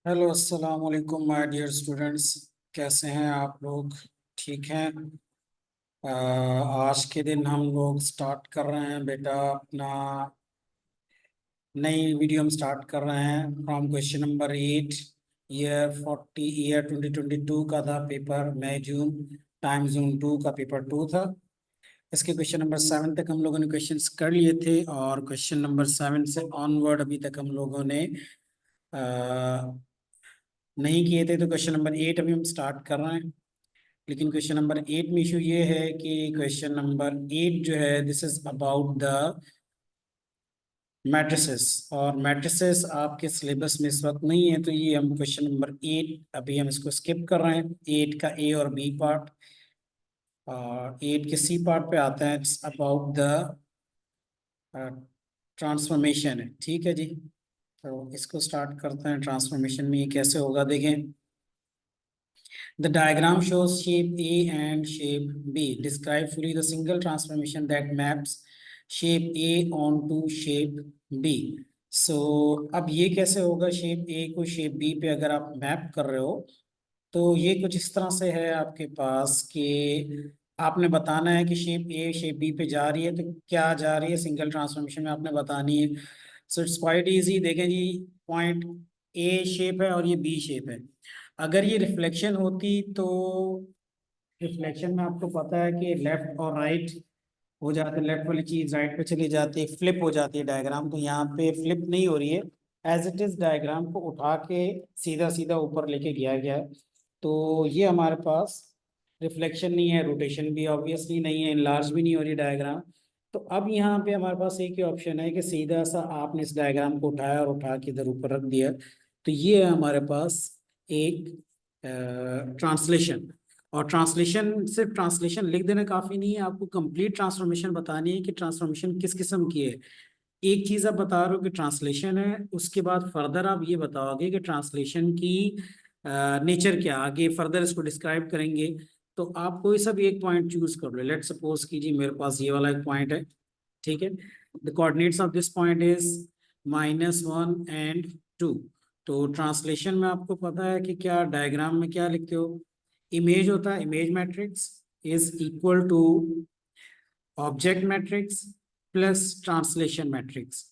Hello, अस्सलाम वालेकुम my dear students. कैसे हैं आप लोग? ठीक हैं? आज के दिन हम लोग स्टार्ट कर रहे हैं बेटा अपना नई वीडियो हम स्टार्ट कर रहे हैं फ्रॉम क्वेश्चन नंबर 8। ईयर 2022 का था पेपर, मई जून, टाइम जोन 2 का पेपर 2 था। इसके क्वेश्चन नंबर 7 तक हम लोगों ने क्वेश्चंस कर लिए थे, और क्वेश्चन नंबर 7 से ऑनवर्ड अभी तक हम लोगों ने नहीं किए थे। तो क्वेश्चन नंबर 8 अभी हम स्टार्ट कर रहे हैं। लेकिन क्वेश्चन नंबर 8 में इशू ये है कि क्वेश्चन नंबर 8 जो है, this is about the matrices, और मैट्रिसेस आपके सिलेबस में इस वक्त नहीं है। तो ये हम क्वेश्चन नंबर 8 अभी हम इसको स्किप कर रहे हैं। 8 का ए और बी पार्ट, और 8 के सी पार्ट पे आते हैं। इट्स अबाउट द ट्रांसफॉर्मेशन है। ठीक है जी, तो इसको स्टार्ट करते हैं। ट्रांसफॉर्मेशन में ये कैसे होगा देखें। The diagram shows shape A and shape B. Describe fully the single transformation that maps shape A onto shape B. So अब ये कैसे होगा? शेप A को शेप B पे अगर आप मैप कर रहे हो, तो ये कुछ इस तरह से है आपके पास कि आपने बताना है कि शेप A शेप B पे जा रही है, तो क्या जा रही है सिंगल ट्रांसफॉर्मेशन में आपने बतानी है। So it's quite easy. देखें जी, पॉइंट A शेप है और ये B शेप है। अगर ये रिफ्लेक्शन होती तो रिफ्लेक्शन में आपको पता है कि लेफ्ट और राइट हो जाते, लेफ्ट वाली चीज राइट पे चली जाती है, फ्लिप हो जाती है डायग्राम। तो यहाँ पे फ्लिप नहीं हो रही है, एज इट इज डायग्राम को उठा के सीधा सीधा ऊपर लेके गया गया है। तो ये हमारे पास रिफ्लेक्शन नहीं है, रोटेशन भी ऑब्वियसली नहीं है, इनलार्ज भी नहीं हो रही डायग्राम। तो अब यहाँ पे हमारे पास एक ही ऑप्शन है कि सीधा सा आपने इस डायग्राम को उठाया और उठा के इधर ऊपर रख दिया। तो ये है हमारे पास एक ट्रांसलेशन। और ट्रांसलेशन, सिर्फ ट्रांसलेशन लिख देना काफी नहीं है, आपको कंप्लीट ट्रांसफॉर्मेशन बतानी है कि ट्रांसफॉर्मेशन किस किस्म की है। एक चीज आप बता रहे हो कि ट्रांसलेशन है, उसके बाद फर्दर आप ये बताओगे कि ट्रांसलेशन की नेचर क्या, आगे फर्दर इसको डिस्क्राइब करेंगे। तो आप कोई सा भी एक पॉइंट चूज कर लो। लेट सपोज कीजिए मेरे पास ये वाला एक पॉइंट है। ठीक है, the coordinates of this point is -1 and 2। तो ट्रांसलेशन में आपको पता है कि क्या डायग्राम में क्या लिखते हो, इमेज होता है, image matrix is equal to object matrix plus translation matrix.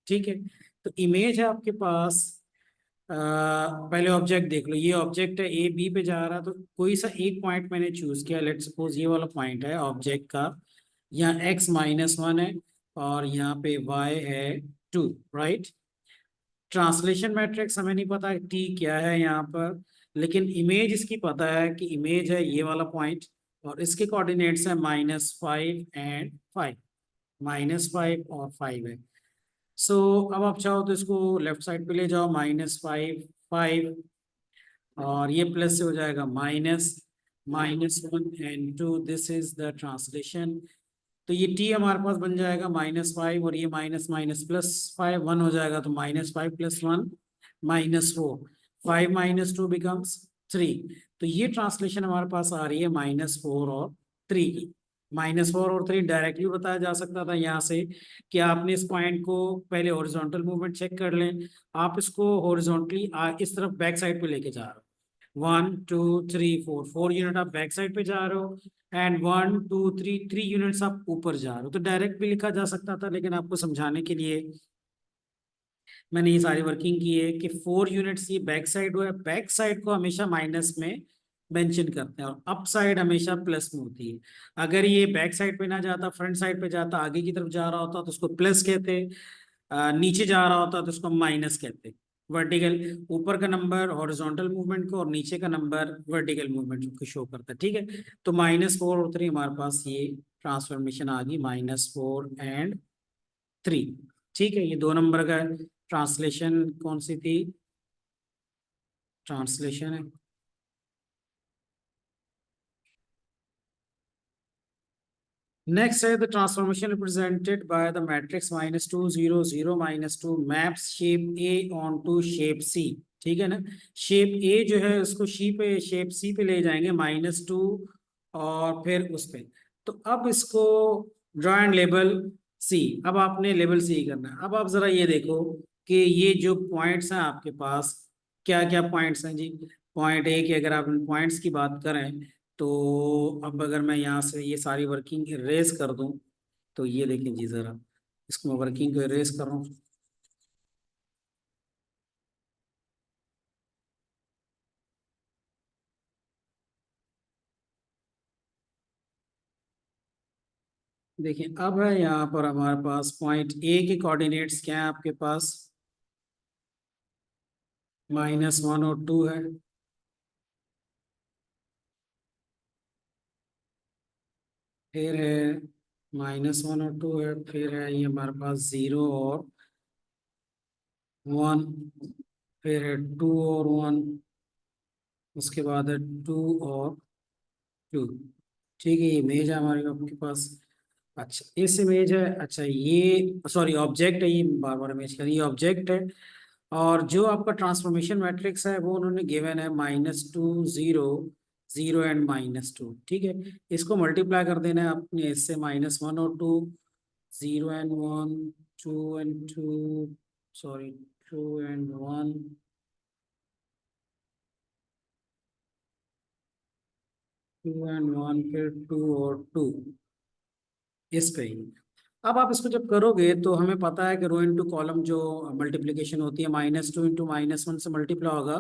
ठीक है, तो इमेज है आपके पास। पहले ऑब्जेक्ट देख लो, ये ऑब्जेक्ट है, ए बी पे जा रहा है, तो कोई सा एक पॉइंट मैंने चूज किया। लेट सपोज ये वाला पॉइंट है ऑब्जेक्ट का। यहाँ x-1 है और यहाँ पे y है 2, राइट। ट्रांसलेशन मैट्रिक्स हमें नहीं पता टी क्या है यहाँ पर, लेकिन इमेज इसकी पता है कि इमेज है ये वाला पॉइंट, और इसके कोऑर्डिनेट्स है -5 and 5, -5 और 5 है। सो अब आप चाहो तो इसको लेफ्ट साइड पे ले जाओ, -5 5, और ये प्लस से हो जाएगा minus -1 and 2। This is the translation. तो ये टी हमारे पास बन जाएगा -5, और ये माइनस माइनस +5, 1 हो जाएगा, तो -5 + 1 -4, 5 - 2 becomes 3। तो ये ट्रांसलेशन हमारे पास आ रही है -4 और 3 की। -4 और 3 डायरेक्टली बताया जा सकता था यहाँ से कि आपने इस पॉइंट को पहले हॉरिजॉन्टल मूवमेंट चेक कर लें। आप इसको हॉरिजॉन्टली इस तरफ बैक साइड पे लेके जा रहे हो, 1 2 3 4 यूनिट आप बैक साइड पे जा रहे हो, एंड 1 2 3 3 यूनिट्स आप ऊपर जा रहे हो। तो डायरेक्ट भी लिखा जा सकता था, लेकिन आपको समझाने के लिए मैंने ये सारी वर्किंग की है कि 4 यूनिट्स ये बैक साइड हुआ है। बैक साइड को हमेशा माइनस में मेंशन करते हैं, और अप साइड हमेशा प्लस में होती है। अगर ये बैक साइड पे ना जाता, फ्रंट साइड पे जाता, आगे की तरफ जा रहा होता, तो उसको प्लस कहते। नीचे जा रहा होता तो उसको माइनस कहते। वर्टिकल, ऊपर का नंबर हॉरिजॉन्टल मूवमेंट को, और नीचे का नंबर वर्टिकल मूवमेंट को शो करता है। ठीक है, तो -4 और 3 हमारे पास ये ट्रांसफॉर्मेशन आ गई, -4 and 3। ठीक है, ये 2 नंबर का ट्रांसलेशन कौन सी थी, ट्रांसलेशन है। Next है the transformation represented by the matrix -2 0 0 -2 maps shape A onto shape C। ठीक है ना, शेप A जो है उसको शेप C पे ले जाएंगे, -2 और फिर उस पे। तो अब इसको ड्रॉ एंड लेबल C। अब आपने लेबल C करना है। अब आप जरा ये देखो कि ये जो पॉइंट्स हैं आपके पास, क्या क्या पॉइंट्स हैं जी? पॉइंट ए की अगर आप इन पॉइंट्स की बात करें तो अब अगर मैं यहाँ से ये सारी वर्किंग इरेज कर दूं तो ये देखें जी जरा, इसको मैं वर्किंग को इरेज कर रहा हूँ। देखिए अब है यहाँ पर हमारे पास पॉइंट ए के कोऑर्डिनेट्स क्या है आपके पास, -1 और 2 है। फिर है -1 और 2 है, फिर है ये हमारे पास 0 और 1, फिर है 2 और 1, उसके बाद है 2 और 2। ठीक है, ये इमेज है हमारे आपके पास। अच्छा इस इमेज है, अच्छा ये सॉरी ऑब्जेक्ट है, ये बार बार इमेज कर, ये ऑब्जेक्ट है। और जो आपका ट्रांसफॉर्मेशन मैट्रिक्स है वो उन्होंने गिवन है -2 0 0 एंड -2। ठीक है, इसको मल्टीप्लाई कर देना है अपने इससे, -1 और 2, 0 and 1, 2 and 2, sorry 2 and 1, 2 and 1, फिर 2 और 2, इस पे ही। अब आप इसको जब करोगे तो हमें पता है कि रो इंटू कॉलम जो मल्टीप्लीकेशन होती है, -2 इंटू -1 से मल्टीप्लाई होगा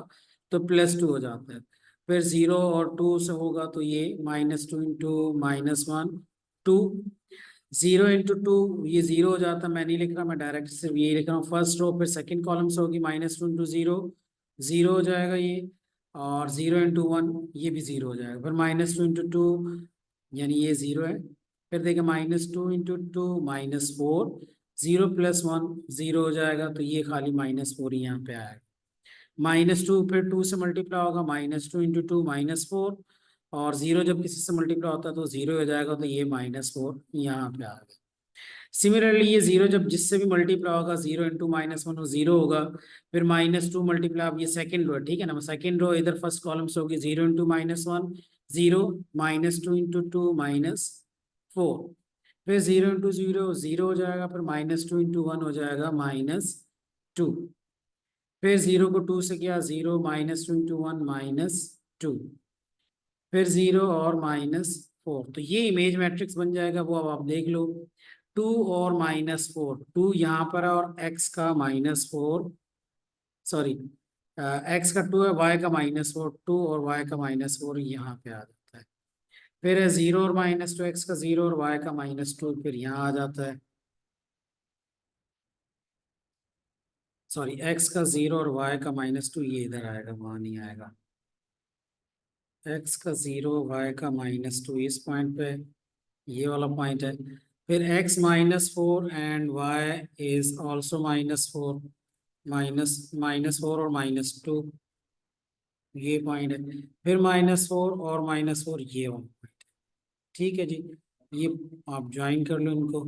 तो +2 हो जाता है। फिर 0 और 2 से होगा तो ये -2 इंटू -1, 2, 0 इंटू 2, ये 0 हो जाता है, मैं नहीं लिख रहा, मैं डायरेक्ट सिर्फ ये लिख रहा हूँ फर्स्ट रो। फिर सेकंड कॉलम से होगी -2 इंटू 0, 0 हो जाएगा ये। और 0 इंटू 1, ये भी 0 हो जाएगा। फिर -2 इंटू 2, यानी ये 0 है। फिर देखिए -2 इंटू 2, -4, 0 + 1 0 हो जाएगा, तो ये खाली -4 ही यहाँ पे आएगा। -2 फिर 2 से मल्टीप्लाई होगा, -2 इंटू 2 -4, और 0 जब किसी से मल्टीप्लाई होता है तो 0 हो जाएगा, तो ये -4 यहाँ पे आ गया। सिमिलरली ये 0 जब जिससे भी मल्टीप्लाई होगा, 0 इंटू -1 वो 0 होगा। फिर -2 मल्टीप्लाई, अब ये सेकंड रो है, ठीक है ना, सेकंड रो इधर फर्स्ट कॉलम से होगी, 0 इंटू -1 0, -2 इंटू 2 -4, फिर 0 इंटू 0 0 हो जाएगा, फिर -2 इंटू 1 हो जाएगा -2, फिर 0 को 2 से किया 0, -2 इंटू 1 -2, फिर 0 और -4, तो ये इमेज मैट्रिक्स बन जाएगा वो। अब आप देख लो, 2 और -4, 2 यहाँ पर है और x का -4, सॉरी x का 2 है, y का -4, 2 और y का -4 यहाँ पे आ जाता है। फिर है 0 और -2, x का 0 और y का -2 फिर यहाँ आ जाता है, सॉरी x का 0 और y का -2 ये इधर आएगा, वहाँ नहीं आएगा। x का 0, y का -2 इस पॉइंट पे, ये वाला पॉइंट है। फिर x -4 and y is also -4, -4 और -2, ये पॉइंट है। फिर -4 और -4 ये वाला पॉइंट। ठीक है जी, ये आप ज्वाइन कर लो इनको।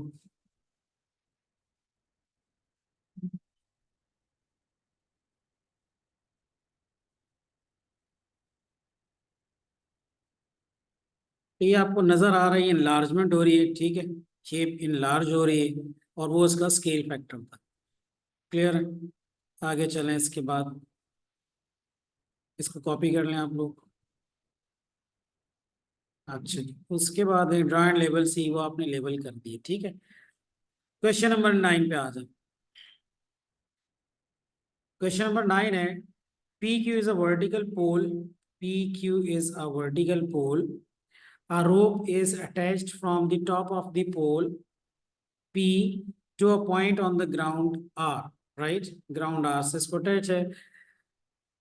तो ये आपको नजर आ रही है, इनलार्जमेंट हो रही है, ठीक है, शेप इनलार्ज हो रही है, और वो उसका स्केल फैक्टर था। क्लियर है? आगे चलें, इसके बाद इसको कॉपी कर लें आप लोग। अच्छा जी, उसके बाद ड्रा एंड लेबल सी, वो आपने लेबल कर दिए, ठीक है। क्वेश्चन नंबर 9 पे आ जाए। क्वेश्चन नंबर 9 है, P Q is a vertical pole, P Q is a vertical pole, a rope is attached from the top of the pole P to a point on the ground R, right? Ground R से इसको attach है।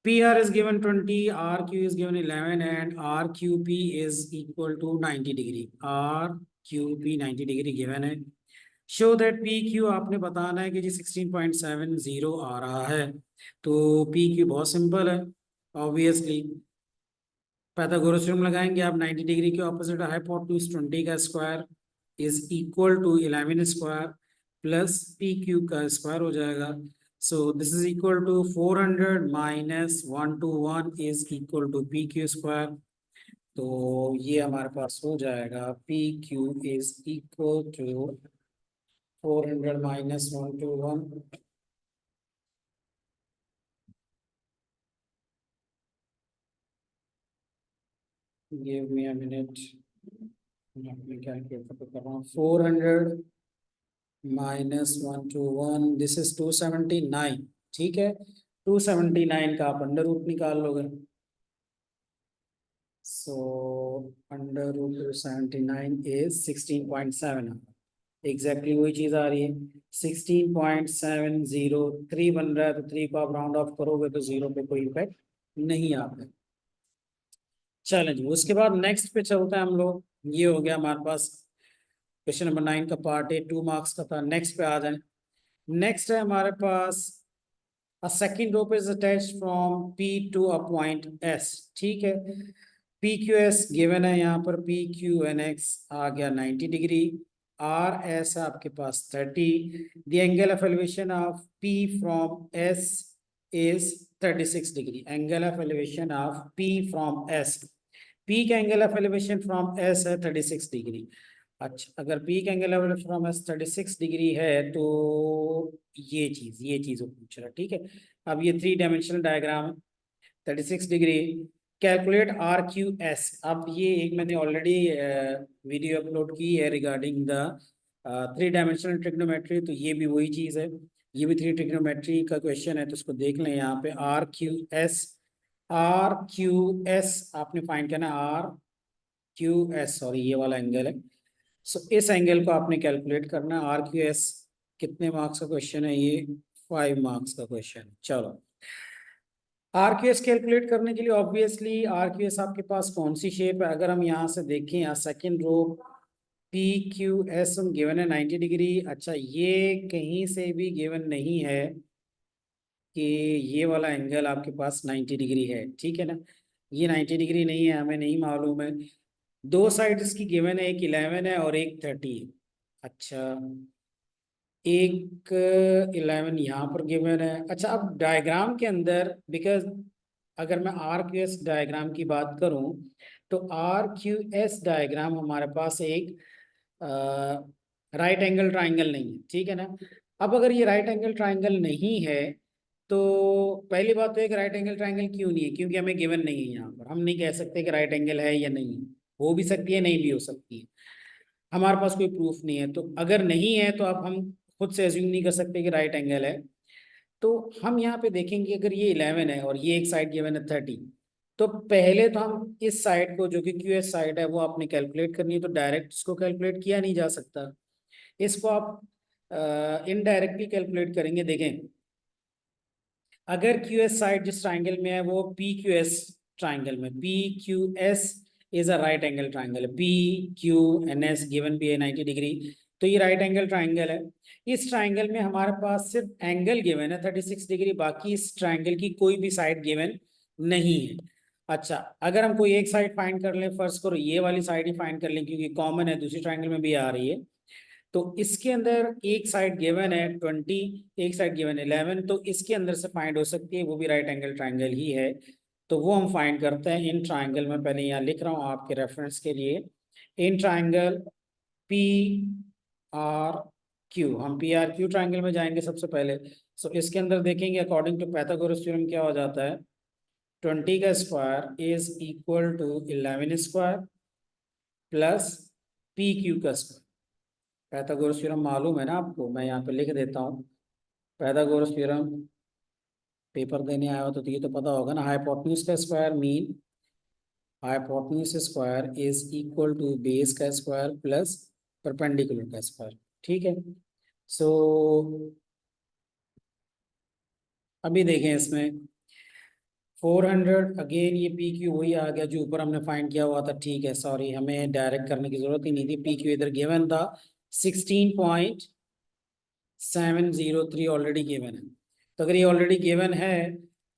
PR is given 20, RQ is given 11, and RQP is equal to 90 degree. RQP 90 degree given है। Show that PQ आपने बताना है कि जी 16.70 आ रहा है। तो PQ बहुत सिंपल है, ऑब्वियसली पाइथागोरस थ्योरम लगाएंगे आप, 90 डिग्री के ऑपोजिट हाइपोटेन्यूज 20 का square is equal to 11 square plus P Q का स्क्वायर हो जाएगा। So this is equal to 400 -121 is equal to P Q square. तो ये हमारे पास हो जाएगा P Q is equal to 400 -121 give me a minute, मैं अपने कैलकुलेटर पे कर रहा हूँ। 400 माइनस 121, दिस इज 279। ठीक है, 279 का आप अंडर रूट निकाल लोगे। So under root 279 is 16.7। Exactly वही चीज आ रही है, 16.703 बन रहा है, तो 3 को आप राउंड ऑफ करोगे तो 0 पे कोई इफेक्ट नहीं आता है। चलें जी, उसके बाद नेक्स्ट पे चलते हैं हम लोग। ये हो गया हमारे पास क्वेश्चन नंबर 9 का पार्ट ए, 2 मार्क्स का था। नेक्स्ट पे आ जाए। नेक्स्ट है हमारे पास a second rope is attached from P to a point S। ठीक है, PQS गिवन है यहाँ पर, PQNX आ गया 90 डिग्री, RS आपके पास 30। The angle of elevation of P from S is 36 degree. Angle of elevation of P from S, P का angle of elevation from S है 36 degree. अच्छा, अगर P का angle of elevation from S 36 degree है तो ये चीज वो पूछ रहा है। ठीक है, अब ये 3 dimensional diagram 36 degree, calculate R Q S. अब ये एक मैंने ऑलरेडी वीडियो अपलोड की है रिगार्डिंग द 3 डायमेंशनल ट्रिग्नोमेट्री, तो ये भी वही चीज़ है। ये भी 3 ट्रिग्नोमेट्री का क्वेश्चन है, तो उसको देख लें यहाँ पे। आर क्यू एस आपने फाइंड करना, आर क्यू एस, सॉरी ये वाला एंगल है। सो इस एंगल को आपने कैलकुलेट करना। आर क्यू एस कितने मार्क्स का क्वेश्चन है ये? 5 मार्क्स का क्वेश्चन है। चलो, आरक्यूएस कैलकुलेट करने के लिए ऑब्वियसली आरक्यूएस आपके पास कौन सी शेप है? अगर हम यहाँ से देखें, यहाँ second row P Q S given है 90 डिग्री। अच्छा, ये कहीं से भी गिवन नहीं है कि ये वाला एंगल आपके पास 90 डिग्री है। ठीक है ना, ये 90 डिग्री नहीं है, हमें नहीं मालूम है। दो साइड इसकी गिवन है, एक 11 है और एक 30 है। अच्छा, एक 11 यहाँ पर गिवन है। अच्छा, अब डायग्राम के अंदर, बिकॉज अगर मैं आर क्यू एस डायग्राम की बात करूं तो आर क्यू एस डायग्राम हमारे पास एक राइट एंगल ट्राइंगल नहीं है। ठीक है ना, अब अगर ये राइट एंगल ट्राइंगल नहीं है तो पहली बात तो एक राइट एंगल ट्राइंगल क्यों नहीं है? क्योंकि हमें गिवन नहीं है यहाँ पर। हम नहीं कह सकते कि राइट एंगल है या नहीं है, हो भी सकती है नहीं भी हो सकती है, हमारे पास कोई प्रूफ नहीं है। तो अगर नहीं है तो अब हम खुद से एज्यूम नहीं कर सकते कि राइट एंगल है। तो हम यहाँ पे देखेंगे, अगर ये 11 है और ये एक साइड गिवन है 30, तो पहले तो हम इस साइड को, जो कि क्यू एस साइड है, वो आपने कैलकुलेट करनी है। तो डायरेक्ट इसको कैलकुलेट किया नहीं जा सकता, इसको आप इनडायरेक्टली कैलकुलेट करेंगे। देखें, अगर क्यू एस साइड जिस ट्राइंगल में है वो पी क्यू एस ट्राइंगल में, P Q S is a right angle triangle है, P Q N S given भी है 90 डिग्री, तो ये राइट एंगल ट्राइंगल है। इस ट्राइंगल में हमारे पास सिर्फ एंगल गिवन है 36 डिग्री, बाकी इस ट्राइंगल की कोई भी साइड गिवन नहीं है। अच्छा, अगर हम कोई एक साइड फाइंड कर लें, फर्स्ट करो ये वाली साइड ही फाइंड कर लें क्योंकि कॉमन है, दूसरी ट्राइंगल में भी आ रही है। तो इसके अंदर एक साइड गिवन है 20, एक साइड गिवन है 11, तो इसके अंदर से फाइंड हो सकती है, वो भी राइट एंगल ट्राइंगल ही है। तो वो हम फाइंड करते हैं इन ट्राइंगल में। पहले यहाँ लिख रहा हूँ आपके रेफरेंस के लिए, इन ट्राइंगल पी आर क्यू, हम पी आर क्यू ट्राइंगल में जाएंगे सबसे पहले। सो इसके अंदर देखेंगे अकॉर्डिंग टू पाइथागोरस थ्योरम क्या हो जाता है, 20 का square is equal to 11 square plus P Q का स्क्वायर। पाइथागोरस थ्योरम मालूम है ना आपको, मैं यहाँ पे लिख देता हूँ। पाइथागोरस थ्योरम पेपर देने आया हो तो ये तो पता होगा ना, हाइपोटेन्यूज का square mean hypotenuse square is equal to base का स्क्वायर प्लस परपेंडिकुलर का स्क्वायर। ठीक है, सो अभी देखें इसमें 400 अगेन, ये पी क्यू वही आ गया जो ऊपर हमने फाइंड किया हुआ था। ठीक है, सॉरी हमें डायरेक्ट करने की जरूरत ही नहीं थी, पी क्यू इधर गिवन था 16.703 ऑलरेडी गिवन है। तो अगर ये ऑलरेडी गिवन है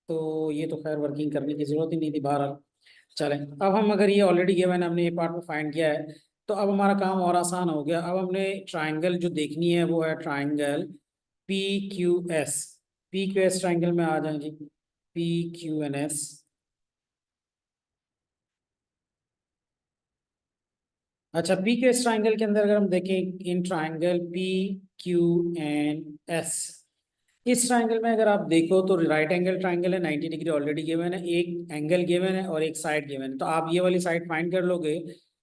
तो ये तो खैर वर्किंग करने की जरूरत ही नहीं थी बहरहाल। चलें, अब हम, अगर ये ऑलरेडी गिवन है, हमने ये पार्ट में फाइंड किया है, तो अब हमारा काम और आसान हो गया। अब हमने ट्राइंगल जो देखनी है वो है triangle P Q S. P Q S triangle में आ जाए जी, पी क्यू एन एस। अच्छा, पी क्यू एस ट्राइंगल के अंदर अगर हम देखें, in triangle P Q N S, इस ट्राइंगल में अगर आप देखो तो राइट एंगल ट्राइंगल है, 90 डिग्री ऑलरेडी गिवन है, एक एंगल गिवन है और एक साइड गिवन है, तो आप ये वाली साइड फाइंड कर लोगे।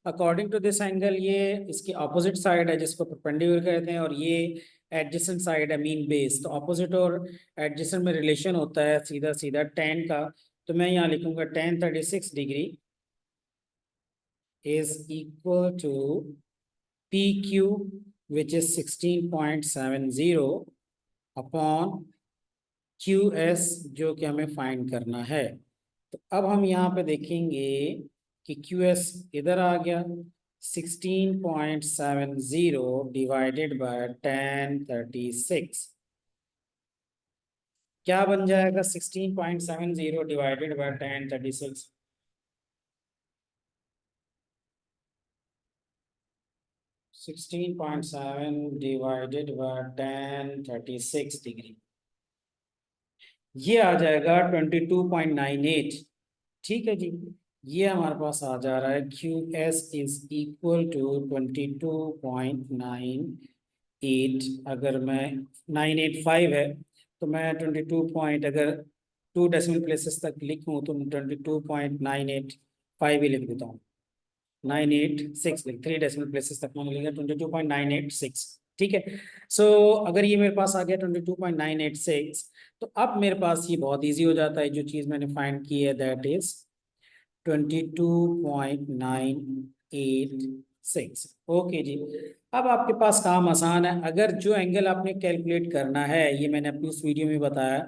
अकॉर्डिंग टू दिस एंगल ये इसकी ऑपोजिट साइड है जिसको परपेंडिकुलर कहते हैं, और ये एडजेसेंट साइड है मीन बेस। तो ऑपोजिट और एडजेसेंट में रिलेशन होता है सीधा सीधा tan का। तो मैं यहाँ लिखूंगा tan 36 degree is equal to PQ which is 16.70 upon QS जो कि हमें फाइंड करना है। तो अब हम यहाँ पे देखेंगे कि QS इधर आ गया, 16.70 डिवाइडेड बाय tan 36 क्या बन जाएगा? 16.70 divided bye tan 36 16.7 divided by tan 36 degree, ये आ जाएगा 22.98। ठीक है जी, ये हमारे पास आ जा रहा है QS इज इक्वल टू 22.98। अगर मैं 985 है तो मैं 22 पॉइंट अगर 2 डेसिमल प्लेसेस तक लिखूं तो मैं 22.985 ही लिख देता हूँ। 986 लिख, 3 डेसिमल प्लेसेस तक मैंने लिखा 22.986। ठीक है। सो अगर ये मेरे पास आ गया 22.986, तो अब मेरे पास ये बहुत इजी हो जाता है। जो चीज़ मैंने फाइंड की है दैट इज 22.986। ओके जी, अब आपके पास काम आसान है। अगर जो एंगल आपने कैलकुलेट करना है, ये मैंने अपनी उस वीडियो में बताया,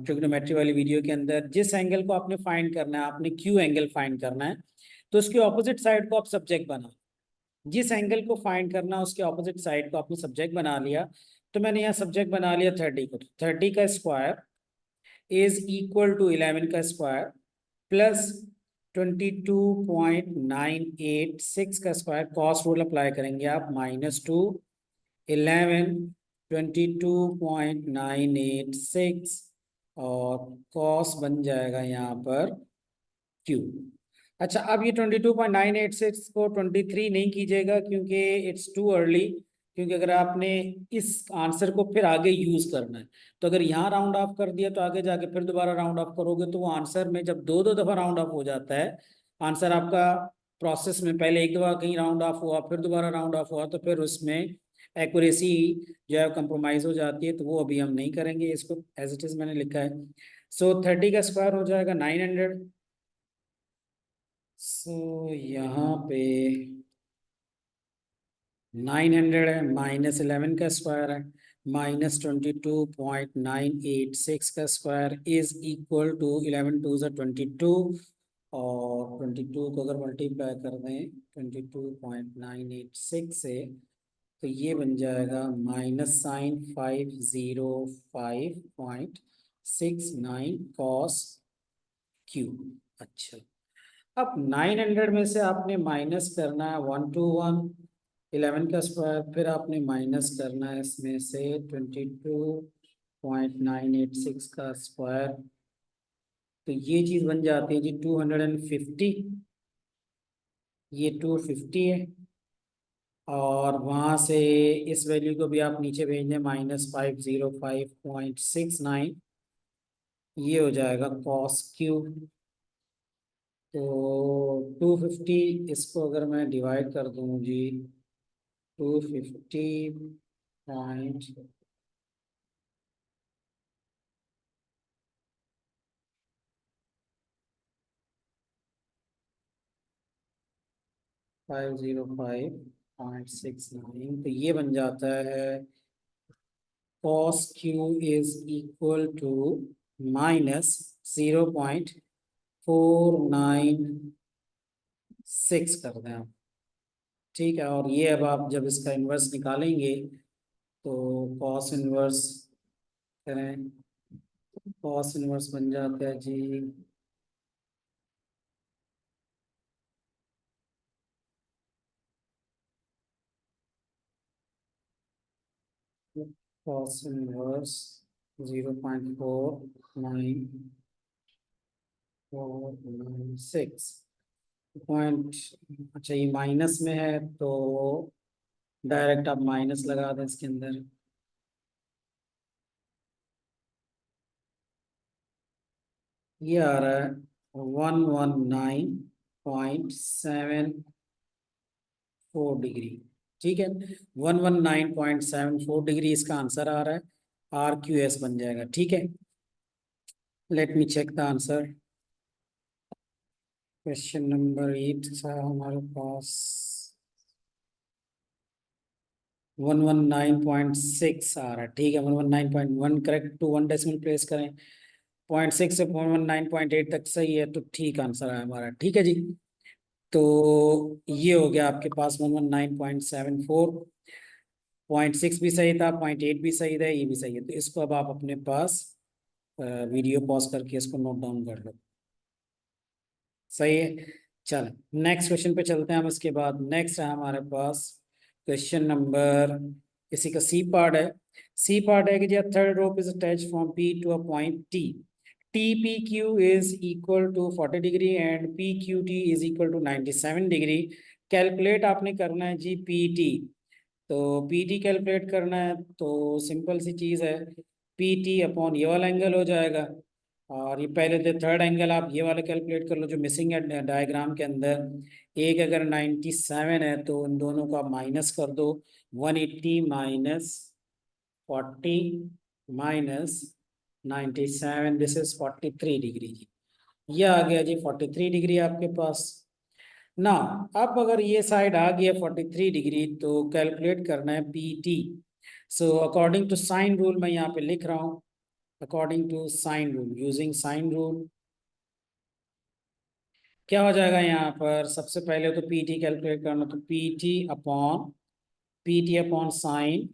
ट्रिग्नोमेट्री वाली वीडियो के अंदर, जिस एंगल को आपने फाइंड करना है, आपने क्यू एंगल फाइंड करना है, तो उसके ऑपोजिट साइड को आप सब्जेक्ट बना, जिस एंगल को फाइंड करना उसके ऑपोजिट साइड को आपने सब्जेक्ट बना लिया। तो मैंने यहाँ सब्जेक्ट बना लिया 30 को, 30 का स्क्वायर इज इक्वल टू 11 का स्क्वायर प्लस 22.986 का स्क्वायर। कॉस रूल अप्लाई करेंगे आप, -2 11 22.986 और कॉस बन जाएगा यहाँ पर Q। अच्छा, अब ये 22.986 को 23 नहीं कीजिएगा क्योंकि इट्स टू अर्ली, क्योंकि अगर आपने इस आंसर को फिर आगे यूज करना है तो अगर यहाँ राउंड ऑफ कर दिया तो आगे जाके फिर दोबारा राउंड ऑफ करोगे तो वो आंसर में जब दो दो दफा राउंड ऑफ हो जाता है आंसर आपका, प्रोसेस में पहले एक दफा कहीं राउंड ऑफ हुआ फिर दोबारा राउंड ऑफ हुआ तो फिर उसमें एक्यूरेसी जो है कंप्रोमाइज हो जाती है। तो वो अभी हम नहीं करेंगे, इसको एज इट इज मैंने लिखा है। सो 30 का स्क्वायर हो जाएगा 900। सो यहाँ पे 900 है, -11 का स्क्वायर है, -22.986 का स्क्वायर इज इक्वल टू 11 टू ज़ा 22, और 22 को अगर मल्टीप्लाई कर दें 22.986 से तो ये बन जाएगा -505.69 कॉस क्यू। अच्छा, अब 900 में से आपने माइनस करना है 121 11 का स्क्वायर, फिर आपने माइनस करना है इसमें से 22.986 का स्क्वायर, तो ये चीज़ बन जाती है जी 250। ये 250 है, और वहाँ से इस वैल्यू को भी आप नीचे भेज दें -505.69, ये हो जाएगा कॉस क्यू। तो 250 इसको अगर मैं डिवाइड कर दूँ जी 250.505 505.69, तो ये बन जाता है cos q is equal to -0.496 कर दें आप। ठीक है, और ये अब आप जब इसका इन्वर्स निकालेंगे तो cos इन्वर्स करें, cos इन्वर्स बन जाता है जी cos इनवर्स 0.496 पॉइंट। अच्छा, ये माइनस में है तो डायरेक्ट आप माइनस लगा दें इसके अंदर। ये आ रहा है 119.74 डिग्री। ठीक है, 119.74 डिग्री इसका आंसर आ रहा है, RQS बन जाएगा। ठीक है, let me check the answer. Question number 8 था हमारे पास 119.6 आ रहा है। ठीक है, 119.1 करेक्ट, टू 1 डेसिमल प्लेस करें, 0.6 से 119.8 तक सही है, तो ठीक आंसर है हमारा। ठीक है जी, तो ये हो गया आपके पास 119.74, 0.6 भी सही था, 0.8 भी सही था, ये भी सही है। तो इसको अब आप अपने पास वीडियो पॉज करके इसको नोट डाउन कर लो। सही है, चलो नेक्स्ट क्वेश्चन पे चलते हैं हम। इसके बाद नेक्स्ट है हमारे पास क्वेश्चन नंबर, इसी का सी पार्ट है। सी पार्ट है कि जी third rope is attach from P to a point T, T P Q is equal to 40 degree and P Q T is equal to 97 degree. Calculate आपने करना है जी पी टी। तो पी टी कैलकुलेट करना है तो simple सी चीज़ है, P T upon ये वाला एंगल हो जाएगा, और ये पहले तो थर्ड एंगल आप ये वाला कैलकुलेट कर लो जो मिसिंग है डायग्राम के अंदर। एक अगर 97 है तो उन दोनों को आप माइनस कर दो, 180 minus 40 minus 97, this is 43 degree जी। ये आ गया जी 43 डिग्री आपके पास ना। अब अगर ये साइड आ गया 43 डिग्री तो कैलकुलेट करना है P T. So according to sine rule मैं यहाँ पे लिख रहा हूँ, according to sine rule, using sine rule क्या हो जाएगा यहाँ पर। सबसे पहले तो पी टी कैलकुलेट करना, तो P T upon sine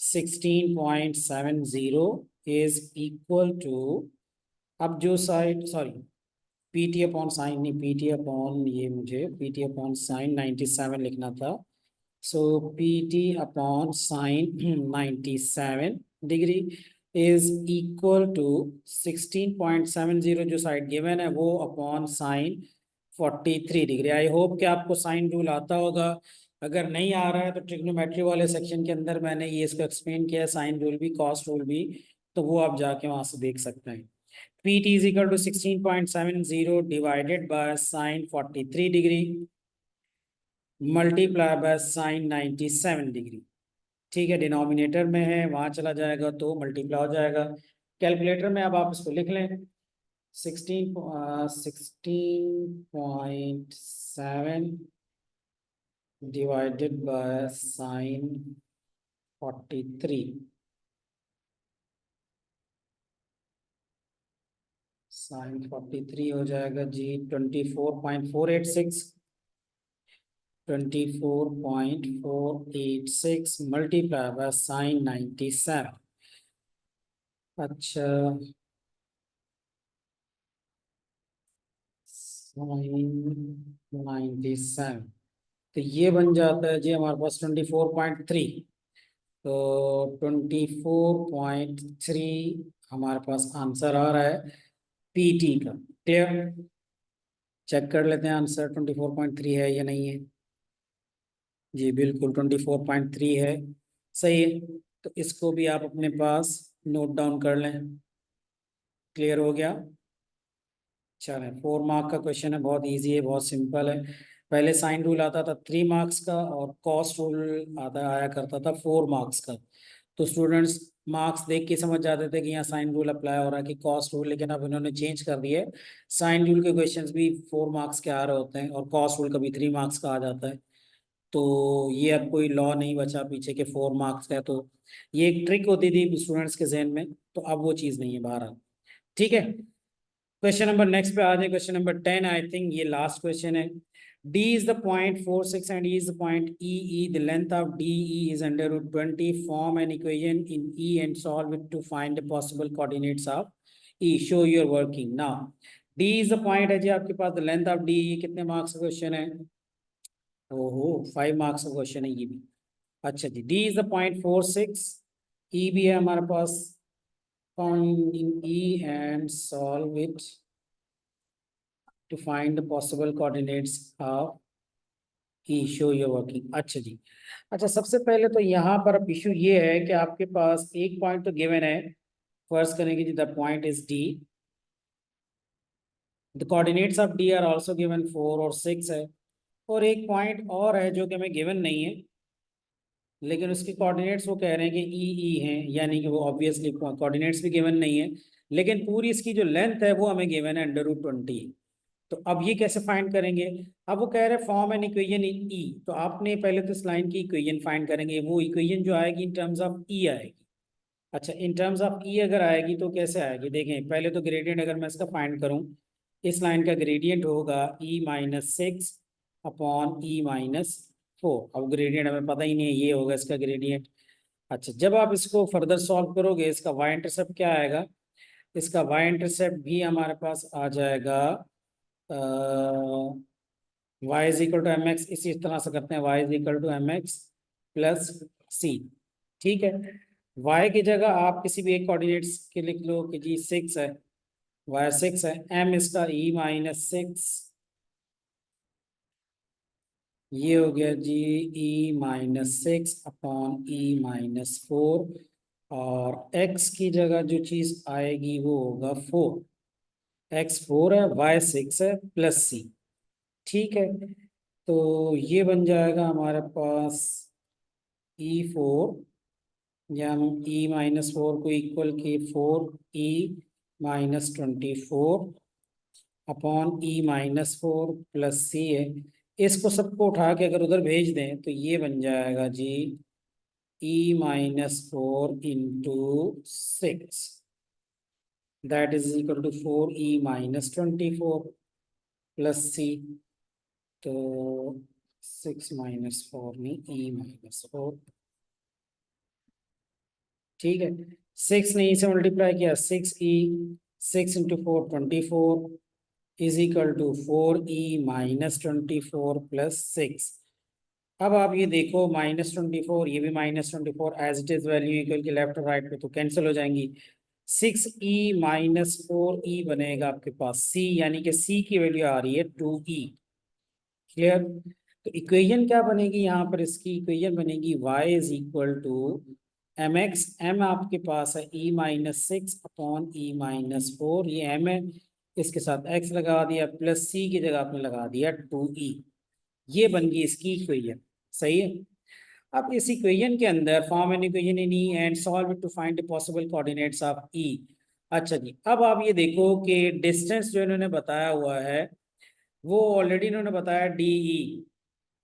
16.70 is equal to, अब जो side sorry P T upon sine नहीं, पी टी अपॉन ये मुझे पी टी अपॉन साइन 97 लिखना था। So P T upon sine 97 degree is equal to 16.70 जो साइड गिवन है वो upon sine 43 degree. I hope कि आपको साइन रूल आता होगा, अगर नहीं आ रहा है तो ट्रिग्नोमेट्री वाले सेक्शन के अंदर मैंने ये इसको एक्सप्लेन किया है, साइन रूल भी कॉस रूल भी, तो वो आप जाके वहां से देख सकते हैं। P T is equal to 16.70 divided by sine 43 degree multiply by sine 97 degree. ठीक है, डिनोमिनेटर में है वहां चला जाएगा तो मल्टीप्लाई हो जाएगा। कैलकुलेटर में अब आप इसको लिख लें, 16.7 डिवाइडेड बाय साइन 43, साइन 43 हो जाएगा जी 24.486, 24.486 मल्टीप्लाई बाय साइन 97। अच्छा, साइन 97, तो ये बन जाता है जी हमारे पास 24.3। तो 24.3 हमारे पास आंसर आ रहा है पीटी का। क्लियर, चेक कर लेते हैं आंसर 24.3 है या नहीं है। जी बिल्कुल 24.3 है, सही है। तो इसको भी आप अपने पास नोट डाउन कर लें। क्लियर हो गया, चलें 4 मार्क का क्वेश्चन है, बहुत इजी है, बहुत सिंपल है। पहले साइन रूल आता था 3 मार्क्स का और कॉस रूल आता आया करता था 4 मार्क्स का। तो स्टूडेंट्स मार्क्स देख के समझ जाते थे कि यहाँ साइन रूल अप्लाई हो रहा है कि कॉस रूल, लेकिन अब इन्होंने चेंज कर दिए, साइन रूल के क्वेश्चंस भी 4 मार्क्स के आ रहे होते हैं और कॉस रूल का भी 3 मार्क्स का आ जाता है। तो ये अब कोई लॉ नहीं बचा पीछे के 4 मार्क्स का है। तो ये एक ट्रिक होती थी स्टूडेंट्स के जहन में, तो अब वो चीज़ नहीं है बाहर। ठीक है, क्वेश्चन नंबर नेक्स्ट पे आ जाए, क्वेश्चन नंबर 10, आई थिंक ये लास्ट क्वेश्चन है। D is the point 46 and E is the point EE. The length of DE is under root 20. Form an equation in E and solve it to find the possible coordinates of E. Show your working. Now, D is the point है जी आपके पास, the length of DE कितने marks का question है? ओहो 5 marks का question है ये भी। अच्छा जी, D is the point 46, E भी है हमारे पास, find in E and solve it to find the possible coordinates of E, show your working। अच्छा जी, अच्छा सबसे पहले तो यहाँ पर अब इशू ये है कि आपके पास एक पॉइंट तो गिवन है, फर्स्ट करेंगे जी the point is D, the coordinates of D are also given 4 और 6 है, और एक पॉइंट और है जो कि हमें गिवन नहीं है, लेकिन उसके कोऑर्डिनेट्स वो कह रहे हैं कि ई हैं, यानी कि वो ऑब्वियसली कोऑर्डिनेट्स भी गिवन नहीं है, लेकिन पूरी इसकी जो लेंथ है वो हमें गिवन है √20। तो अब ये कैसे फाइंड करेंगे? अब वो कह रहे हैं फॉर्म एन इक्वेशन इन ई, तो आपने पहले तो इस लाइन की इक्वेशन फाइंड करेंगे, वो इक्वेशन जो आएगी इन टर्म्स ऑफ ई आएगी। अच्छा, इन टर्म्स ऑफ ई अगर आएगी तो कैसे आएगी? देखें, पहले तो ग्रेडियंट अगर मैं इसका फाइंड करूं, इस लाइन का ग्रेडियंट होगा E-6 अपॉन E-4। अब ग्रेडियंट हमें पता ही नहीं है, ये होगा इसका ग्रेडियंट। अच्छा, जब आप इसको फर्दर सॉल्व करोगे, इसका वाई इंटरसेप्ट क्या आएगा? इसका वाई इंटरसेप्ट भी हमारे पास आ जाएगा y is equal to M X. इसी तरह से करते हैं, y is equal to M X plus C. ठीक है, y की जगह आप किसी भी एक कोऑर्डिनेट्स के लिख लो कि जी 6 है, y 6 है, m इसका E-6, ये हो गया जी E-6 अपॉन E-4, और x की जगह जो चीज आएगी वो होगा 4। x 4 है, y 6 है, प्लस सी। ठीक है, तो ये बन जाएगा हमारे पास E4, या हम E-4 को इक्वल की 4E-24 अपॉन E-4 प्लस सी है। इसको सबको उठा के अगर उधर भेज दें तो ये बन जाएगा जी E-4 into 6, that is equal to 4E-24 plus C. तो 6-4 में E-4, ठीक है, 6 ने E से मल्टीप्लाई किया, 6E, 6 into 4 24 is equal to 4E-24 plus 6। अब आप ये देखो, -24, ये भी -24, as it is value equal की लेफ्ट और राइट पे तो कैंसिल हो जाएंगी। 6E-4E बनेगा आपके पास C, यानी कि C की वैल्यू आ रही है 2E। क्लियर? तो इक्वेशन क्या बनेगी यहाँ पर? इसकी इक्वेशन बनेगी y is equal to M X, M आपके पास है E-6 अपॉन E-4, ये m है, इसके साथ x लगा दिया, प्लस c की जगह आपने लगा दिया 2E। ये बन गई इसकी इक्वेशन। सही है। अब इस इक्वेशन के अंदर form an equation in E and solve it to find the possible coordinates of E. अच्छा जी, अब आप ये देखो कि डिस्टेंस जो इन्होंने बताया हुआ है वो ऑलरेडी इन्होंने बताया DE।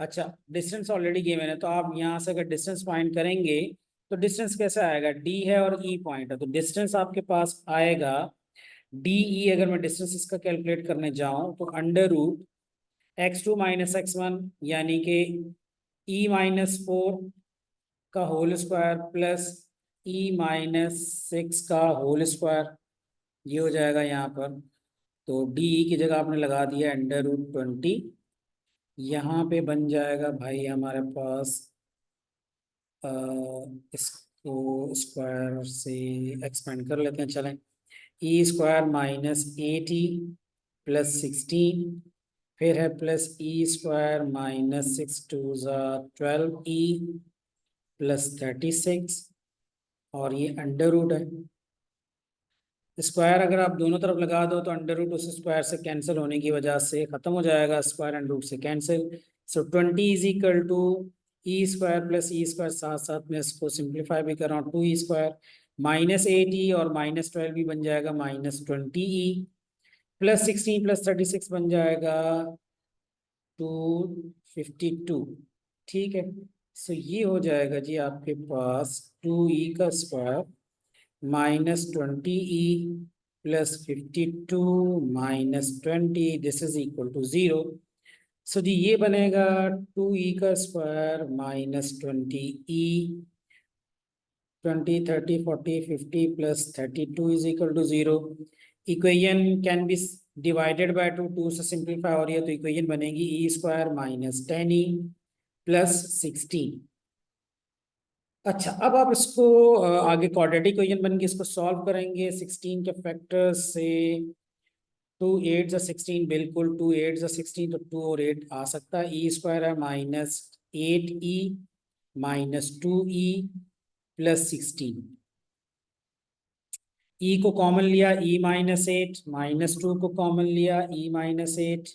अच्छा, डिस्टेंस ऑलरेडी गिवन है, तो आप यहाँ से अगर डिस्टेंस फाइंड करेंगे तो डिस्टेंस कैसे आएगा? D है और E पॉइंट है, तो डिस्टेंस आपके पास आएगा DE। अगर मैं डिस्टेंस इसका कैलकुलेट करने जाऊं तो √(x2 - x1), यानी कि E-4 का होल स्क्वायर प्लस E-6 का होल स्क्वायर, ये हो जाएगा यहाँ पर। तो DE की जगह आपने लगा दिया √20, यहाँ पे बन जाएगा भाई हमारे पास, इसको स्क्वायर से एक्सपेंड कर लेते हैं, चलें। E² - 80 प्लस 16, फिर है प्लस E² - 6 2 12E प्लस 36, और ये अंडर रूट है। स्क्वायर अगर आप दोनों तरफ लगा दो तो अंडर रूट उस स्क्वायर से कैंसिल होने की वजह से खत्म हो जाएगा, स्क्वायर एंड रूट से cancel. So 20 is equal to E² plus E², साथ साथ में इसको सिंप्लीफाई भी कर रहा हूँ, 2E² -80 और -12 भी बन जाएगा -20E, प्लस 16 प्लस 36 बन जाएगा 252। ठीक है, सो ये हो जाएगा जी आपके पास 2E का स्क्वायर -20E plus 52 -20, this is equal to 0। So जी ये बनेगा 2E का स्क्वायर -20E, 20 30 40 50 plus 32 is equal to 0। Equation can be divided by 2 से सिंप्लीफाई हो रही है, तो इक्वेशन बनेगी E² -10E प्लस 16। अच्छा, अब आप इसको आगे क्वाड्रेटिक इक्वेशन बन के इसको सॉल्व करेंगे 16 के फैक्टर से। 2 8 16, बिल्कुल 2 8 16, तो 2 और 8 आ सकता है। E² है -8E -2E प्लस 16। ई को कॉमन लिया, ई -8, -2 को कॉमन लिया, ई -8।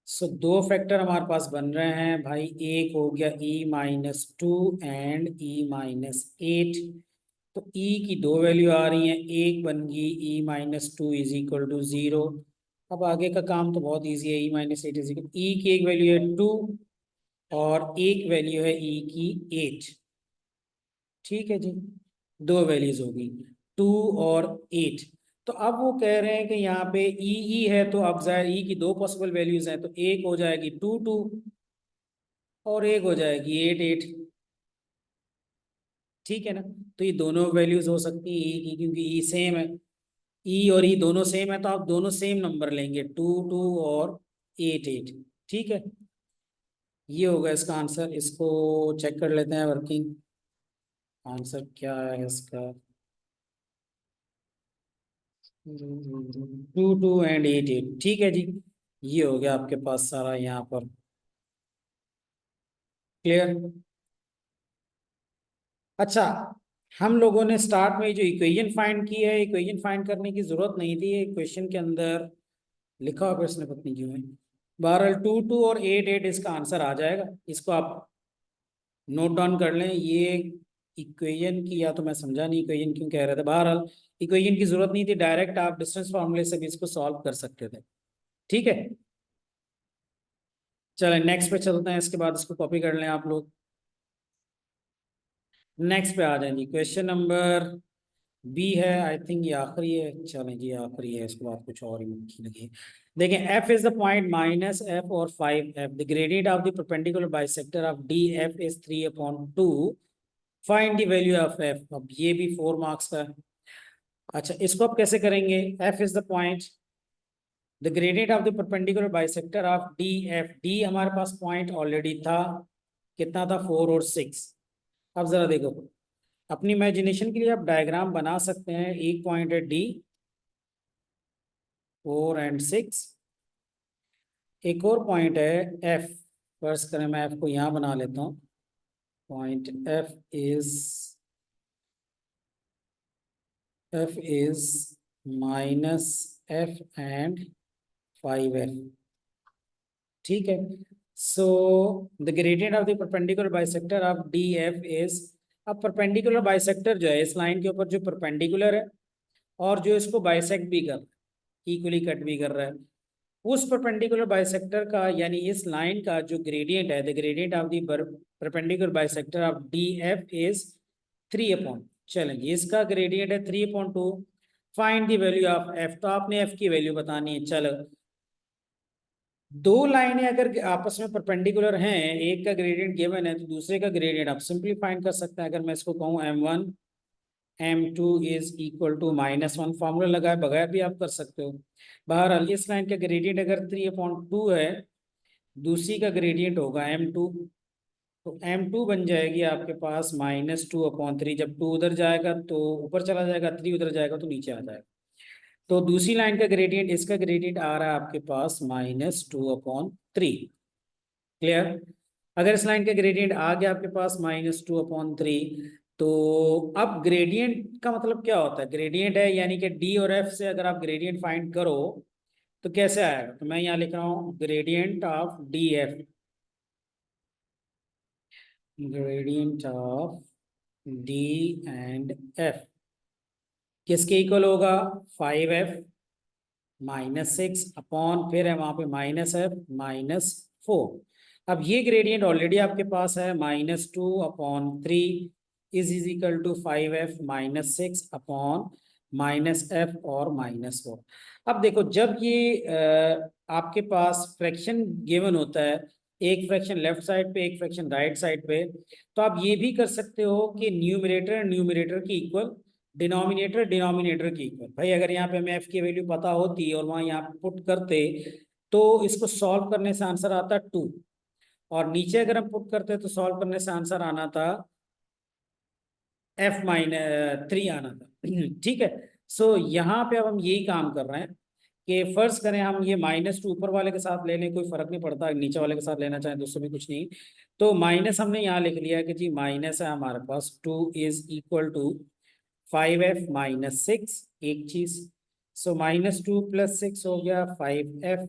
सो दो फैक्टर हमारे पास बन रहे हैं भाई, एक हो गया E-2 एंड E-8। तो E की दो वैल्यू आ रही हैं, एक बन गई E-2 इज इक्वल टू 0। अब आगे का काम तो बहुत इजी है, E-8 इज इक्वल, E की एक वैल्यू है 2 और एक वैल्यू है E की 8। ठीक है जी, दो वैल्यूज होगी 2 और 8। तो अब वो कह रहे हैं कि यहाँ पे ई है, तो अब जाहिर ई की दो पॉसिबल वैल्यूज हैं, तो एक हो जाएगी 2 2 और एक हो जाएगी 8 8। ठीक है ना, तो ये दोनों वैल्यूज हो सकती है ई की, क्योंकि ई सेम है, ई और ई दोनों सेम है, तो आप दोनों सेम नंबर लेंगे 2 2 और 8 8। ठीक है, ये होगा इसका आंसर। इसको चेक कर लेते हैं वर्किंग, आंसर क्या है इसका। 2 2 एंड 8 8। ठीक है जी, ये हो गया आपके पास सारा यहाँ पर क्लियर। अच्छा, हम लोगों ने स्टार्ट में जो इक्वेशन फाइंड की है, इक्वेशन फाइंड करने की जरूरत नहीं थी, इक्वेशन के अंदर लिखा हुआ प्रश्न पत्नी क्यों है। बहरहाल 2 2 और 8 8 इसका आंसर आ जाएगा, इसको आप नोट डाउन कर लें। ये इक्वेशन की, या तो मैं समझा नहीं इक्वेशन क्यों कह रहे थे, बहरहाल इक्वेशन की जरूरत नहीं थी, डायरेक्ट आप डिस्टेंस फार्मूले से भी इसको सॉल्व कर सकते थे। ठीक है, चलें नेक्स्ट पे चलते हैं, इसके बाद इसको कॉपी कर लें आप लोग। नेक्स्ट पे आ जाए जी, क्वेश्चन नंबर बी है, आई थिंक ये आखिरी है। चलें जी, आखिरी है, इसके बाद कुछ और ही मुश्किल लगी। देखें, F is the point minus F और 5f, the gradient of the perpendicular bisector of D F is 3/2, find the value of F. अब ये भी 4 मार्क्स का है। अच्छा, इसको आप कैसे करेंगे, F is the point, the gradient of the perpendicular bisector of D F, D हमारे पास पॉइंट ऑलरेडी था, कितना था 4 और 6। अब जरा देखो, अपनी इमेजिनेशन के लिए आप डायग्राम बना सकते हैं। एक पॉइंट है डी, 4 एंड 6, एक और पॉइंट है एफ। फर्स्ट करें, मैं एफ को यहाँ बना लेता हूँ। Point F is minus F and 5f। ठीक है, so the gradient of the perpendicular bisector of D F is, अब परपेंडिकुलर बाइसेक्टर जो है इस लाइन के ऊपर जो परपेंडिकुलर है और जो इसको बाइसेक्ट भी कर, इक्वली कट भी कर रहा है, उस परपेंडिकुलर बाइसेक्टर का, यानी इस लाइन का जो ग्रेडियंट है, the gradient of the perpendicular bisector of D F is 3/, चलेंगे इसका ग्रेडियंट है 3/2। Find the value of F, तो आपने एफ की वैल्यू बतानी है। चलो, दो लाइनें अगर आपस में परपेंडिकुलर हैं, एक का ग्रेडियंट गिवन है तो दूसरे का ग्रेडियंट आप सिंपली फाइंड कर सकते हैं। अगर मैं इसको कहूँ m1 m2 is equal to -1, formula लगाए बगैर भी आप कर सकते हो। बहरहाल इस लाइन का ग्रेडियंट अगर 3/2 है, दूसरी का ग्रेडियंट होगा m2, तो m2 बन जाएगी आपके पास -2/3। जब 2 उधर जाएगा तो ऊपर चला जाएगा, 3 उधर जाएगा तो नीचे आ जाएगा। तो दूसरी लाइन का ग्रेडियंट, इसका ग्रेडियंट आ रहा है आपके पास -2/3। क्लियर। अगर इस लाइन का ग्रेडियंट आ गया आपके पास -2/3, तो अब ग्रेडियंट का मतलब क्या होता है, ग्रेडियंट है यानी कि डी और एफ से अगर आप ग्रेडियंट फाइंड करो तो कैसे आएगा, तो मैं यहाँ लिख रहा हूँ gradient of D F, gradient of D and F किसके इक्वल होगा, 5f -6 अपॉन, फिर है वहां पे -f -4। अब ये ग्रेडियंट ऑलरेडी आपके पास है, -2/3 is equal to 5f -6 upon -f और -4। अब देखो, जब ये आपके पास फ्रैक्शन गिवन होता है, एक फ्रैक्शन लेफ्ट साइड पे, एक फ्रैक्शन राइट साइड पे, तो आप ये भी कर सकते हो कि न्यूमरेटर न्यूमरेटर की इक्वल, डिनोमिनेटर डिनोमिनेटर की इक्वल। भाई अगर यहाँ पे हमें एफ की वैल्यू पता होती और वहाँ यहाँ पे पुट करते, तो इसको सॉल्व करने से आंसर आता 2, और नीचे अगर हम पुट करते तो सॉल्व करने से आंसर आना था f-3 आना था। ठीक है, सो यहाँ पे अब हम यही काम कर रहे हैं कि फर्स्ट करें हम ये -2 ऊपर वाले के साथ ले लें, कोई फर्क नहीं पड़ता, नीचे वाले के साथ लेना चाहें तो उससे भी कुछ नहीं। तो माइनस हमने यहाँ लिख लिया कि जी माइनस है हमारे पास 2 is equal to 5f minus 6 एक चीज, सो -2 + 6 हो गया 5f।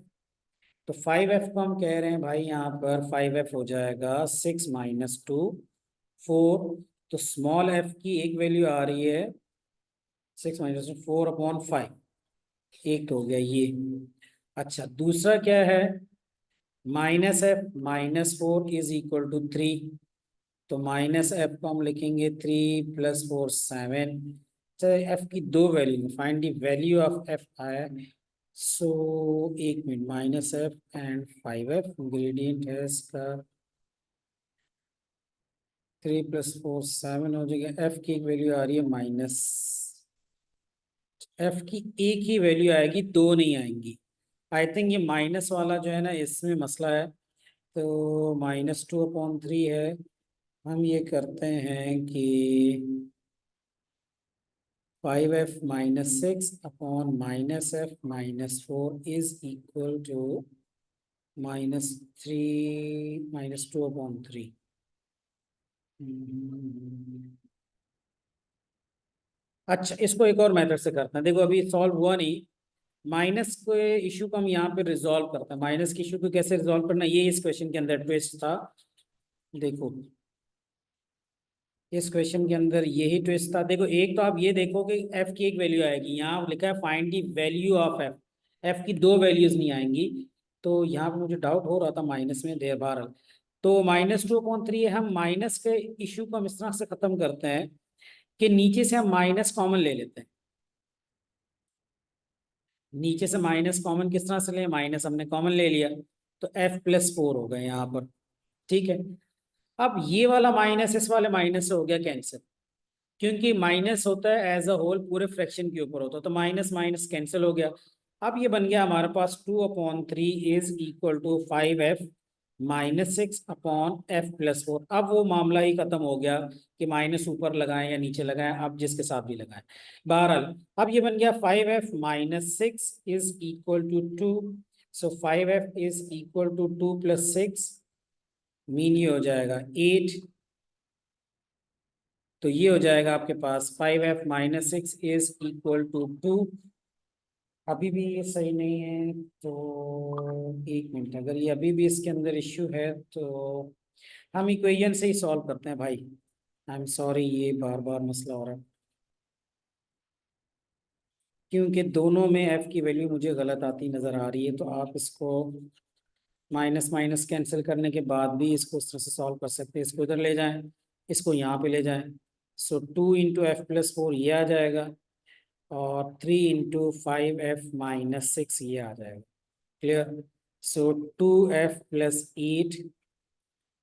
तो 5f को हम कह रहे हैं भाई यहाँ पर 5f हो जाएगा 6 - 2 4। तो स्मॉल f की एक वैल्यू आ रही है 6 - 2 4/5, एक तो हो गया ये। अच्छा दूसरा क्या है, -f -4 = 3। तो -f को हम लिखेंगे 3 + 4 7। चलिए f की दो value, find the value of f आया। सो एक minute, -f and 5f gradient है इसका 3 + 4 7 हो जाएगा। f की एक वैल्यू आ रही है माइनस, f की एक ही वैल्यू आएगी, दो नहीं आएंगी। आई थिंक ये माइनस वाला जो है ना इसमें मसला है। तो -2/3 है। हम ये करते हैं कि 5f - 6/-f - 4 is equal to -2/3। अच्छा इसको एक और मेथड से करते हैं, देखो अभी सॉल्व हुआ नहीं। माइनस के इशू को हम यहाँ पे रिजॉल्व करते हैं। माइनस के इशू को कैसे रिजॉल्व करना, ये इस क्वेश्चन के अंदर ट्विस्ट था। देखो इस क्वेश्चन के अंदर यही ट्विस्ट था। देखो एक तो आप ये देखो कि f की एक वैल्यू आएगी, यहाँ लिखा है find the value of f, f की दो वैल्यूज नहीं आएंगी। तो यहाँ पे मुझे डाउट हो रहा था माइनस में, देर बहरहाल। तो -2/3 है। हम माइनस के इशू को हम इस तरह से खत्म करते हैं कि नीचे से हम माइनस कॉमन ले लेते हैं। नीचे से माइनस कॉमन किस तरह से ले, माइनस हमने कॉमन ले लिया तो f + 4 हो गए यहाँ पर। ठीक है, अब ये वाला माइनस इस वाले माइनस से हो गया कैंसिल, क्योंकि माइनस होता है एज अ होल पूरे फ्रैक्शन के ऊपर होता है, तो माइनस माइनस कैंसिल हो गया। अब ये बन गया हमारे पास 2/3 is equal to 5f - 6/f + 4। अब वो मामला ही खत्म हो गया कि माइनस ऊपर लगाएं या नीचे लगाएं, आप जिसके साथ भी लगाएं। बहरहाल अब ये बन गया 5f - 6 is equal to 2। So 5f is equal to 2 + 6 mean ये हो जाएगा 8। तो ये हो जाएगा आपके पास 5f - 6 इज इक्वल टू 2। अभी भी ये सही नहीं है तो एक मिनट, अगर ये अभी भी इसके अंदर इश्यू है तो हम इक्वेशन से ही सॉल्व करते हैं भाई। आई एम सॉरी, ये बार बार मसला हो रहा है क्योंकि दोनों में f की वैल्यू मुझे गलत आती नज़र आ रही है। तो आप इसको माइनस माइनस कैंसिल करने के बाद भी इसको इस तरह से सॉल्व कर सकते हैं। इसको इधर ले जाएं, इसको यहाँ पे ले जाएं। सो 2 × f + 4 ये आ जाएगा और 3 × 5f - 6 ये आ जाएगा। Clear. So 2f + 8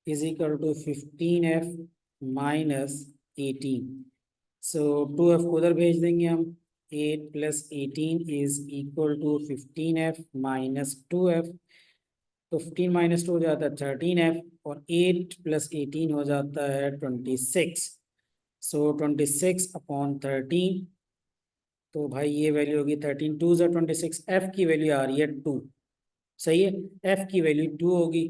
is equal to 15f - 18। So 2f को उधर भेज देंगे हम। 8 + 18 is equal to 15f - 2f। तो 15 - 2 हो जाता है 13f और 8 + 18 हो जाता है 26। सो 26/13। तो भाई ये वैल्यू होगी 13, 2 × 26। एफ की वैल्यू आ रही है 2, सही है, एफ की वैल्यू 2 होगी।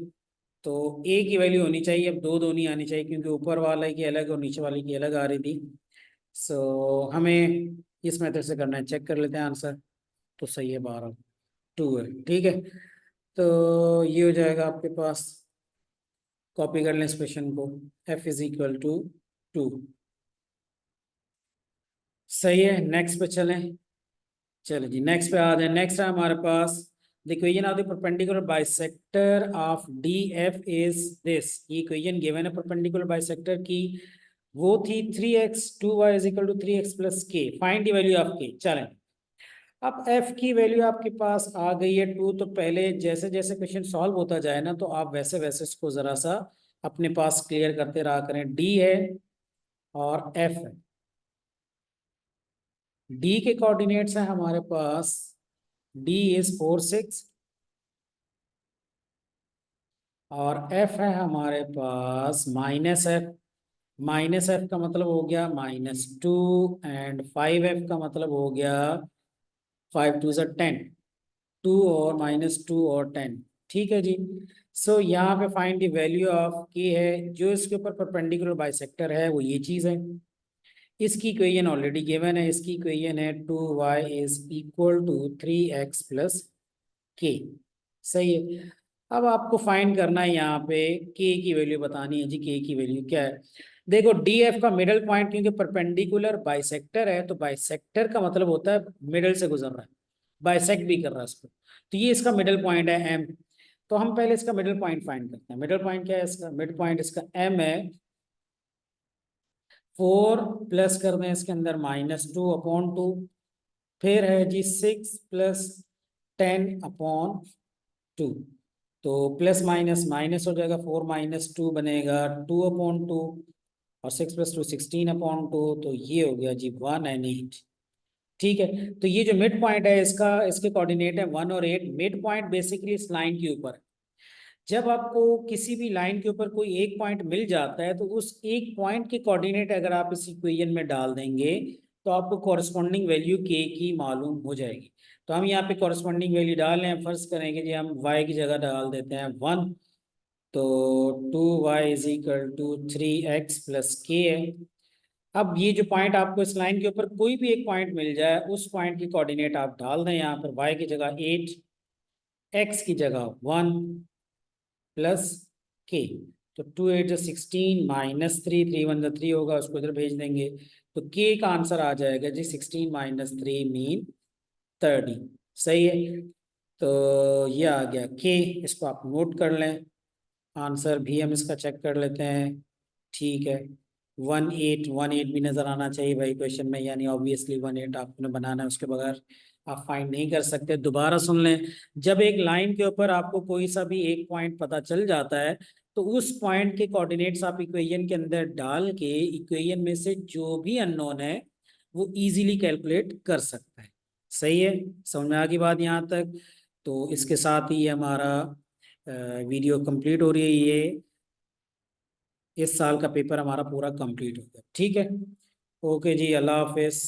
तो ए की वैल्यू होनी चाहिए, अब दो दो नहीं आनी चाहिए क्योंकि ऊपर वाले की अलग और नीचे वाले की अलग आ रही थी। सो हमें इस मेथड से करना है, चेक कर लेते हैं आंसर। तो सही है, 12 2 है। ठीक है, तो ये हो जाएगा आपके पास, कॉपी कर लें इस क्वेश्चन को, f = 2। सही है, नेक्स्ट पे चलें। चलो जी नेक्स्ट पे आ जाए। नेक्स्ट है हमारे पास the equation of the perpendicular bisector of DF is this. ये इक्वेशन गिवन है परपेंडिकुलर बाइसेक्टर की, वो थी 3x 2y = 3x + k। Find the value of k। चलें, अब f की वैल्यू आपके पास आ गई है 2। तो पहले जैसे जैसे क्वेश्चन सॉल्व होता जाए ना तो आप वैसे वैसे इसको जरा सा अपने पास क्लियर करते रहा करें। d है और f है। d के कोऑर्डिनेट्स हैं हमारे पास, d इज 4 6 और f है हमारे पास -f। -f का मतलब हो गया -2 एंड 5f का मतलब हो गया 5 2 10। 2 और -2 और 10। ठीक है जी। सो यहाँ पे find the value of k है, जो इसके ऊपर परपेंडिकुलर बाइसेक्टर है वो ये चीज़ है। इसकी इक्वेशन ऑलरेडी गिवन है, इसकी इक्वेशन है 2y is equal to 3x plus के। सही है। अब आपको फाइंड करना है यहाँ पे के की वैल्यू बतानी है जी। के की वैल्यू क्या है? देखो डी एफ का मिडल पॉइंट, क्योंकि परपेंडिकुलर बाइसेक्टर है तो बाइसेक्टर का मतलब होता है मिडल से गुजर रहा है, बाइसेक्ट भी कर रहा है उसको, तो ये इसका मिडल पॉइंट है एम। तो हम पहले इसका मिडल पॉइंट फाइंड करते हैं। मिडल पॉइंट क्या है इसका? मिड पॉइंट इसका एम है। 4 प्लस कर दें इसके अंदर -2/2, फिर है जी 6 प्लस 10/2, तो प्लस माइनस माइनस हो जाएगा, 4 - 2 बनेगा 2/2, और 6 + 2 16/2, तो ये हो गया जी 1 और 8। ठीक है, तो ये जो मिड पॉइंट है इसका, इसके कोऑर्डिनेट है 1 और 8। मिड पॉइंट बेसिकली इस लाइन के ऊपर है। जब आपको किसी भी लाइन के ऊपर कोई एक पॉइंट मिल जाता है तो उस एक पॉइंट के कोऑर्डिनेट अगर आप इस इक्वेशन में डाल देंगे तो आपको कॉरस्पॉन्डिंग वैल्यू के की मालूम हो जाएगी। तो हम यहाँ पे कॉरस्पॉन्डिंग वैल्यू डाल रहे हैं। फर्स्ट करेंगे जी, हम y की जगह डाल देते हैं 1, तो 2y is equal to 3x plus के है। अब ये जो पॉइंट आपको इस लाइन के ऊपर कोई भी एक पॉइंट मिल जाए, उस पॉइंट की कोऑर्डिनेट आप डाल दें यहाँ पर। y की जगह 8, x की जगह 1 प्लस के, तो 2 8 जो 16 -3, 3 1 3 होगा, उसको इधर भेज देंगे, तो के का आंसर आ जाएगा जी 16 - 3 मीन 30। सही है, तो ये आ गया के। इसको आप नोट कर लें। आंसर भी हम इसका चेक कर लेते हैं। ठीक है, 18 भी नजर आना चाहिए भाई क्वेश्चन में, यानी ऑब्वियसली 18 आपने बनाना है, उसके बगैर आप फाइंड नहीं कर सकते। दोबारा सुन लें, जब एक लाइन के ऊपर आपको कोई सा भी एक पॉइंट पता चल जाता है तो उस पॉइंट के कोऑर्डिनेट्स आप इक्वेशन के अंदर डाल के इक्वेशन में से जो भी अननोन है वो इजीली कैलकुलेट कर सकता है। सही है, समझ में आ गई बात यहाँ तक? तो इसके साथ ही हमारा वीडियो कंप्लीट हो रही है। ये इस साल का पेपर हमारा पूरा कंप्लीट हो गया। ठीक है, ओके जी, अल्लाह हाफिज।